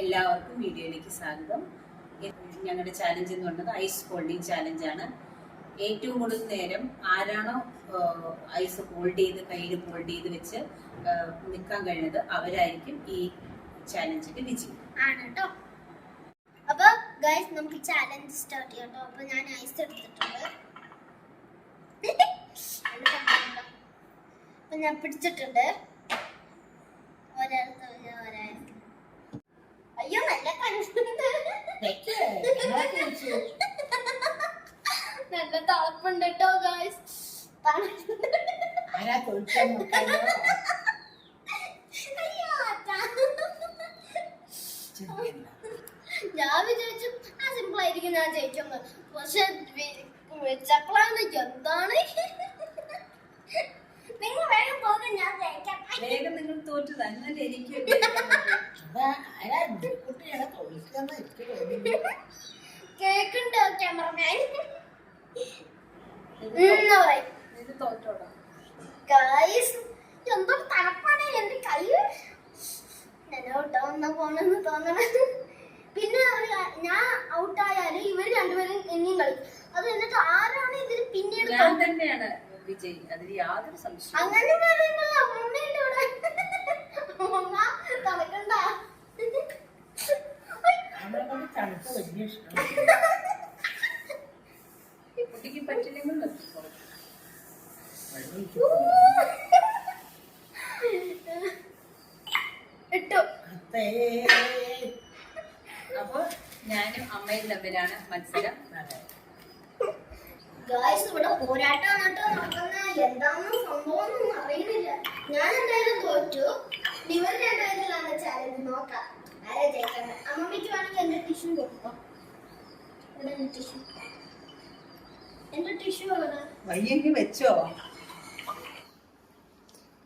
എല്ലാവർക്കും വീഡിയോയിലേക്ക് സ്വാഗതം. ഞങ്ങളുടെ ചാലഞ്ച് എന്ന് പറയുന്നത് ഐസ് ഹോൾഡിംഗ് ചാലഞ്ചാണ്. ഏറ്റവും കൂടുതൽ നേരം ആരാണോ ഐസ് ഹോൾഡ് ചെയ്ത് കയ്യിൽ ഹോൾഡ് ചെയ്ത് വെച്ച് നിൽക്കാൻ കഴിയുന്നത് അവരായിരിക്കും ഈ ചാലഞ്ചിന്റെ വിജയം ആണ് കേട്ടോ. അപ്പൊ ഗൈസ് നമുക്ക് ചാലഞ്ച് സ്റ്റാർട്ട് ചെയ്യാം കേട്ടോ. അപ്പൊ ഞാൻ ഐസ് എടുത്തിട്ടുണ്ട്. അപ്പൊ ഞാൻ പിടിച്ചിട്ടുണ്ട്. അയ്യോ നല്ല നല്ല തണുപ്പുണ്ട് കേട്ടോ ഗൈസ്. ഞാൻ വിചാരിച്ചു ആ സിമ്പിൾ ആയിരിക്കും ഞാൻ ജയിക്കുന്നത്. പക്ഷെ വെച്ചപ്പോഴാണ് എന്താണ് നിങ്ങൾ വേഗം പോകും ഞാൻ ജയിക്കാം. വേഗം നിങ്ങൾ തോറ്റു തന്നെ എനിക്ക് കേക്കുണ്ടോ ക്യാമറമാൻ? ഇത് തോറ്റോടാ ഗൈസ് എന്തോ തണുപ്പാണ് എന്റെ കൈ. ഞാൻ ഔട്ടാവുന്ന പോണെന്ന് തോന്നണം. പിന്നെ ഞാൻ ഔട്ടായാലും ഇവര് രണ്ടുപേരും ഇനിയും കളിക്കും. അത് എന്നിട്ട് ആരാണ് ഇതിൽ പിന്നീട് ഞാൻ തന്നെയാണ് വിജയ്, അതിൽ യാതൊരു സംശയം. അങ്ങനെ പറയുന്നില്ല. അമ്മമ്മയുടെ ഇവിടെ അമ്മ തണുക്കണ്ട. കുട്ടിക്ക് പറ്റില്ലെങ്കിൽ ഇട്ടു. അപ്പൊ ഞാനും അമ്മയും തമ്മിലാണ് മത്സരം. ഗായ്സ് ഇവിടെ പോരാട്ടമാണ് കേട്ടോ നടക്കുന്നത്. എന്താണെന്ന് സംഭവം ഒന്നും അറിയുന്നില്ല. ഞാൻ എന്തായാലും തോറ്റു. ഇവർ രണ്ടുപേരിലാണ് ചാലഞ്ച്. നോക്കാം ആരാ ജയിക്കുന്നത്. അമ്മമ്മയ്ക്ക് വേണമെങ്കിൽ എന്റെ ടിഷ്യൂ കൊടുക്കാം. ടിഷ്യൂ എന്റെ ടിഷ്യൂ വയ്യെങ്കിൽ വെച്ചോ.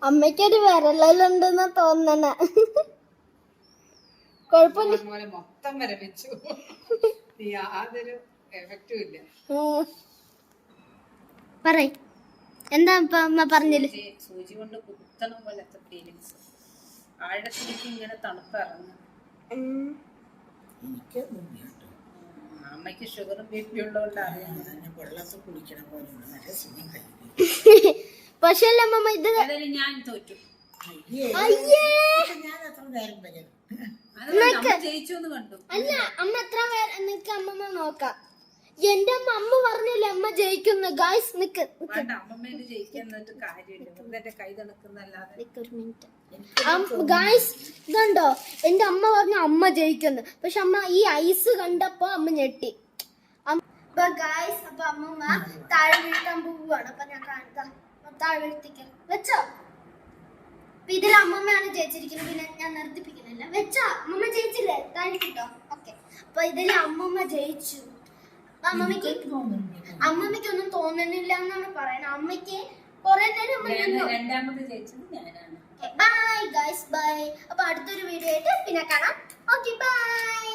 അമ്മയ്ക്കൊരു വിരലുണ്ടെന്ന് തോന്നണ. കുഴപ്പമില്ല, മൊത്തം വരെ വെച്ചു. യാതൊരു എഫക്റ്റും ഇല്ല. പറയ് എന്താ അമ്മ പറഞ്ഞില്ല. സൂചി കൊണ്ട് കുത്തണ പോലത്തെ ഫീലിങ്സ്. ആഴത്തിലേക്ക് ഇങ്ങനെ തണുപ്പ് ഇറങ്ങും. അമ്മയ്ക്ക് ഷുഗറും ബി പി ഉള്ളതുകൊണ്ടാണ് പക്ഷേ അമ്മ ഇത് ഞാൻ തോറ്റു. ജയിച്ചു എന്ന് കണ്ടു. അല്ല അമ്മ എത്ര നിക്ക് അമ്മമ്മ നോക്കാം. എന്റെ അമ്മ പറഞ്ഞില്ലേ അമ്മ ജയിക്കുന്നു. ഗായ്സ് നിക്ക് അമ്മമ്മേന് ജയിക്കാന്നിട്ട് കാര്യമില്ല. കൈ തണുക്കുന്നല്ലാതെ. ഗായ്സ് ഇതുണ്ടോ എന്റെ അമ്മ പറഞ്ഞു അമ്മ ജയിക്കുന്നു. പക്ഷെ അമ്മ ഈ ഐസ് കണ്ടപ്പോ അമ്മ ഞെട്ടി. അപ്പൊ ഗായ്സ് അപ്പൊ അമ്മമ്മ താഴെ വീഴ്ത്താൻ പോവുകയാണ്. അപ്പൊ ഞാൻ കാണിക്കാം. താഴെ വീഴ്ത്തിക്കാൻ വെച്ചോ. അപ്പൊ ഇതിൽ അമ്മമ്മയാണ് ജയിച്ചിരിക്കുന്നത്. പിന്നെ ഞാൻ നിർത്തിപ്പിക്കുന്നില്ല. വെച്ചോ അമ്മമ്മ ജയിച്ചില്ലേ? താഴെ കിട്ടോ. ഓക്കെ അപ്പൊ ഇതിൽ അമ്മമ്മ ജയിച്ചു. അമ്മമ്മയ്ക്കൊന്നും തോന്നുന്നില്ല എന്നാണ് പറയുന്നത്. അമ്മയ്ക്ക് കുറെ നേരം രണ്ടാമത് ജയിച്ചത് ഞാനാണ്. Bye guys bye. അപ്പൊ അടുത്തൊരു വീഡിയോ ആയിട്ട് പിന്നെ കാണാം. Okay bye.